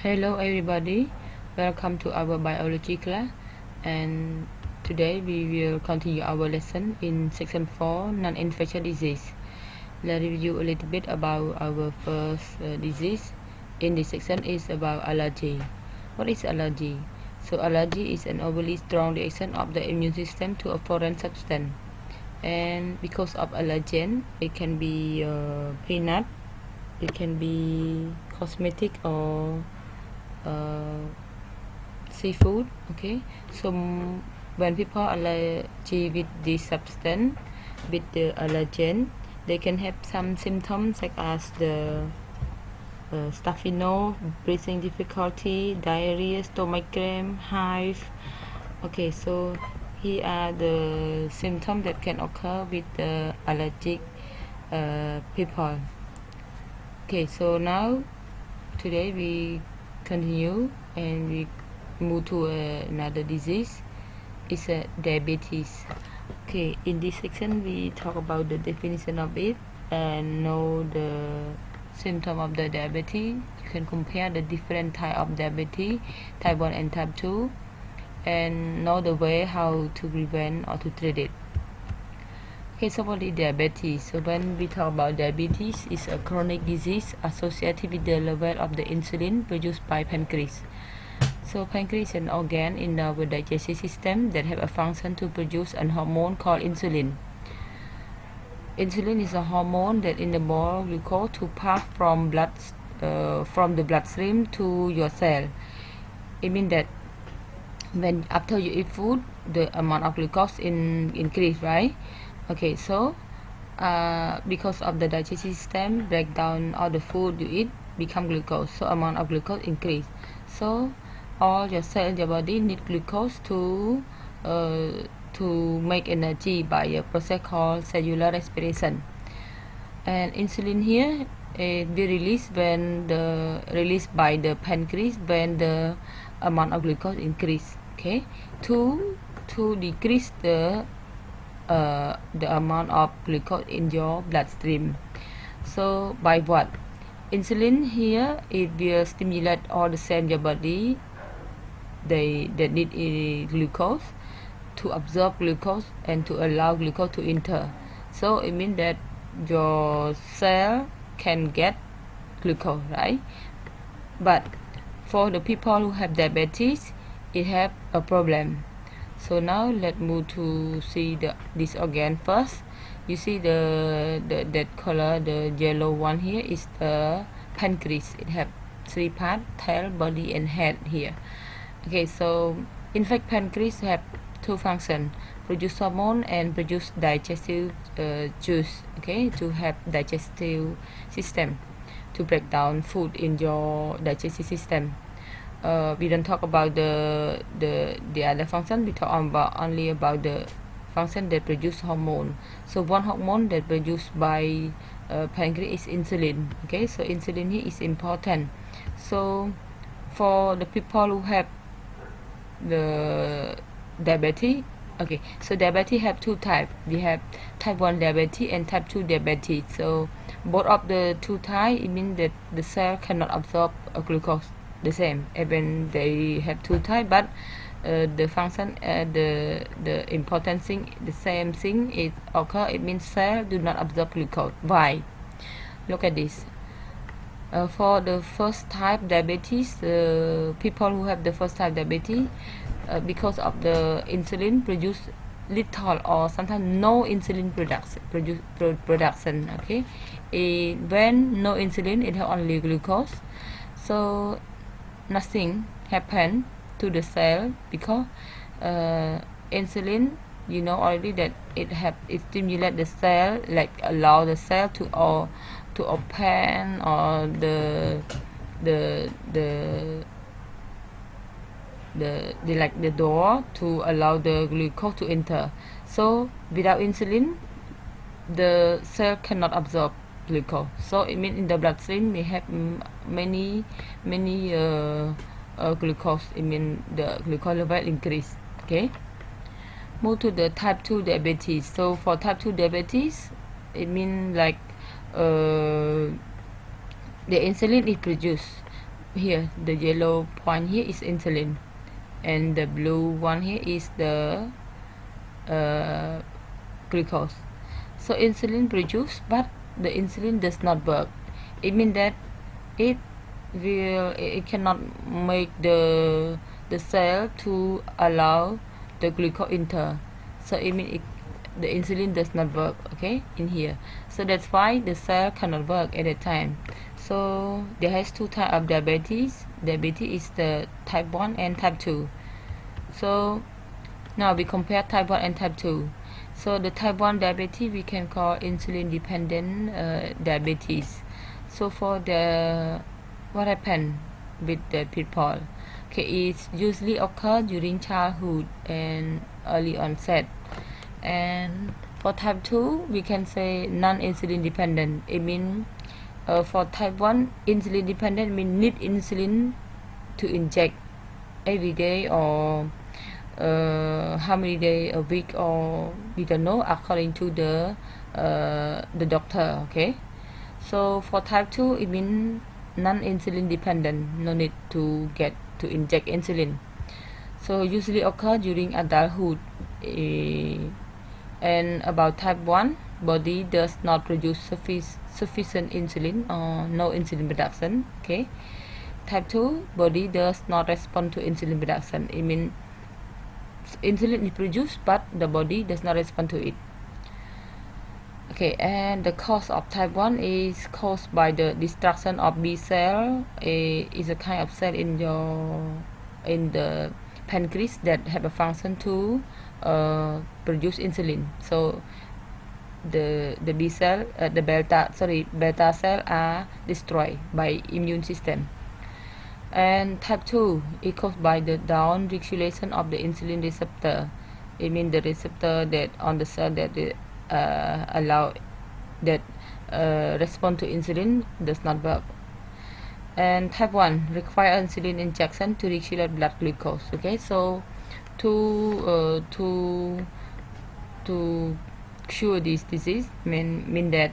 Hello everybody, welcome to our biology class, and today we will continue our lesson in section 4 non-infectious disease. Let's review a little bit about our first disease. In this section is about allergy. What is allergy? So allergy is an overly strong reaction of the immune system to a foreign substance, and because of allergen it can be peanut, it can be cosmetic or seafood. Okay, so when people allergy with this substance, with the allergen, they can have some symptoms such as the stuffy nose, breathing difficulty, diarrhea, stomach cramp, hive. Okay, so here are the symptoms that can occur with the allergic people. Okay, so now today we continue and we move to another disease. It's diabetes. Okay, in this section we talk about the definition of it and know the symptom of the diabetes. You can compare the different type of diabetes, type 1 and type 2, and know the way how to prevent or to treat it. Okay, so what is diabetes? So when we talk about diabetes, it's a chronic disease associated with the level of the insulin produced by pancreas. So pancreas is an organ in our digestive system that have a function to produce a hormone called insulin. Insulin is a hormone that enables glucose to pass from the bloodstream to your cell. It means that when after you eat food, the amount of glucose increase, right? Okay, so because of the digestive system break down all the food you eat become glucose, so amount of glucose increase. So all your cells in your body need glucose to make energy by a process called cellular respiration. And insulin here be released by the pancreas when the amount of glucose increase. Okay, to decrease the amount of glucose in your bloodstream. So by what? Insulin here, it will stimulate all the cells in your body that need glucose to absorb glucose and to allow glucose to enter. So it means that your cell can get glucose, right? But for the people who have diabetes, it have a problem. So now let's move to see this organ first. You see that color, the yellow one here is the pancreas. It have 3 parts: tail, body, and head here. Okay, so in fact pancreas have 2 functions: produce hormone and produce digestive juice. Okay, to have digestive system to break down food in your digestive system. We don't talk about the other function. We talk only about the function that produce hormone. So one hormone that produced by pancreas is insulin. Okay, so insulin here is important. So for the people who have the diabetes, okay, so diabetes have 2 types. We have type 1 diabetes and type 2 diabetes. So both of the 2 types, it means that the cell cannot absorb glucose the same, even they have 2 types, but the function, the important thing, the same thing it occur. It means cell do not absorb glucose. Why? Look at this. For the first type diabetes, people who have the first type diabetes, because of the insulin produce little or sometimes no insulin production. Okay, when no insulin, it have only glucose, so nothing happen to the cell because insulin, you know already that it stimulate the cell, like allow the cell to open or the like the door to allow the glucose to enter. So without insulin, the cell cannot absorb glucose. So it means in the bloodstream we have many glucose. It means the glucose level increase. Okay, move to the type 2 diabetes. So for type 2 diabetes, it means like the insulin is produced here the yellow point here is insulin, and the blue one here is the glucose. So insulin produced, but the insulin does not work. It means that it cannot make the cell to allow the glucose enter. So it means the insulin does not work, okay, in here. So that's why the cell cannot work at that time. So there has two types of diabetes. Diabetes is the type 1 and type 2. So now we compare type 1 and type 2. So the type 1 diabetes we can call insulin dependent diabetes. So for the what happened with the people, okay, it usually occur during childhood and early onset. And for type 2 we can say non-insulin dependent. It means for type 1 insulin dependent means need insulin to inject every day, or how many days a week, or we don't know according to the doctor, okay. So for type 2 it means non-insulin dependent, no need to inject insulin. So usually occur during adulthood. And about type 1, body does not produce sufficient insulin or no insulin production, okay. Type 2, body does not respond to insulin production. It means insulin is produced but the body does not respond to it, okay. And the cause of type 1 is caused by the destruction of B cell. Is a kind of cell in the pancreas that have a function to produce insulin. So the B cell, the beta cell are destroyed by immune system. And type 2 is caused by the down regulation of the insulin receptor. It means the receptor that on the cell that allow that respond to insulin does not work. And type 1 require insulin injection to regulate blood glucose, okay. So to cure this disease mean that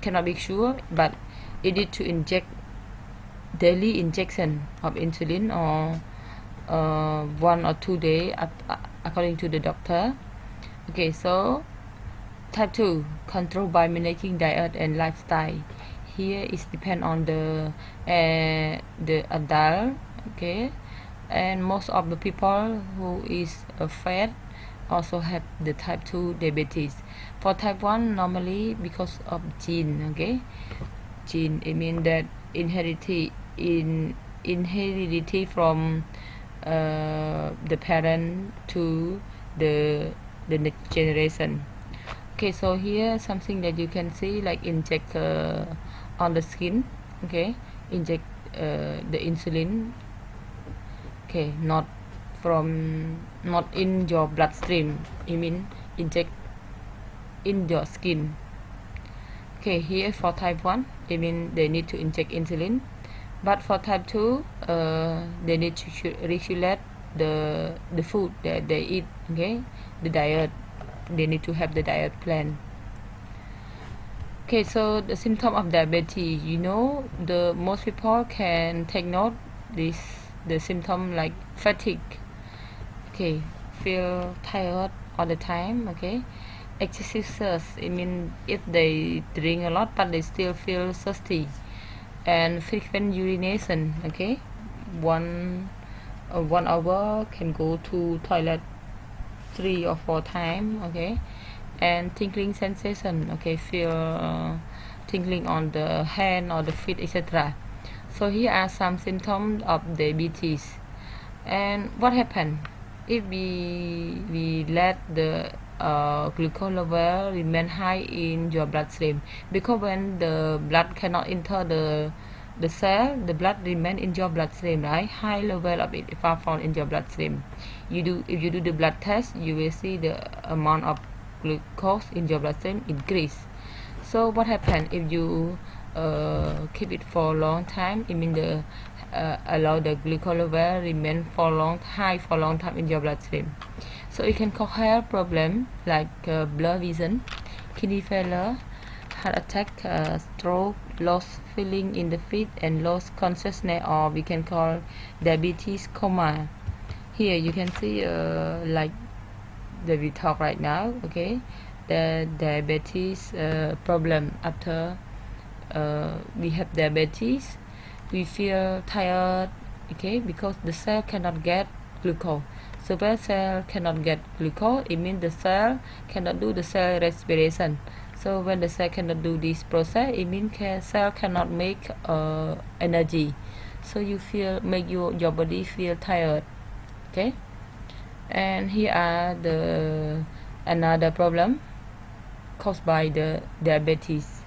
cannot be cured, but it need to inject daily injection of insulin, or 1 or 2 days according to the doctor, okay. So type 2 control by managing diet and lifestyle. Here is depend on the adult, okay. And most of the people who is fat also have the type 2 diabetes. For type 1 normally because of gene, okay. Gene, it means that inherited from the parent to the next generation, okay. So here something that you can see, like inject on the skin, okay, inject the insulin, okay, not in your bloodstream. I mean inject in your skin, okay. Here for type 1 I mean they need to inject insulin, but for type 2 they need to regulate the food that they eat, okay, the diet. They need to have the diet plan, okay. So the symptom of diabetes, the most people can take note the symptom like fatigue, okay, feel tired all the time, okay. Excessive thirst, I mean if they drink a lot but they still feel thirsty. And frequent urination, okay, 1 hour can go to toilet 3 or 4 times, okay. And tingling sensation, okay, feel tingling on the hand or the feet, etc. So here are some symptoms of diabetes. And what happened if we let the glucose level remain high in your bloodstream? Because when the blood cannot enter the cell, the blood remain in your bloodstream, right? High level of it found in your bloodstream. If you do the blood test, you will see the amount of glucose in your bloodstream increase. So what happens if you keep it for a long time? It means the allow the glucose level remain high for long time in your bloodstream. So it can cause health problem like blurred vision, kidney failure, heart attack, stroke, lost feeling in the feet, and lost consciousness, or we can call diabetes coma. Here you can see like that we talk right now, okay, the diabetes problem. After we have diabetes, we feel tired, okay, because the cell cannot get glucose. So when cell cannot get glucose, it means the cell cannot do the cell respiration. So when the cell cannot do this process, it means cell cannot make energy. So you feel, make your body feel tired, okay. And here are the another problem caused by the diabetes,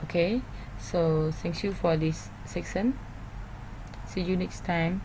okay. So thank you for this section. See you next time.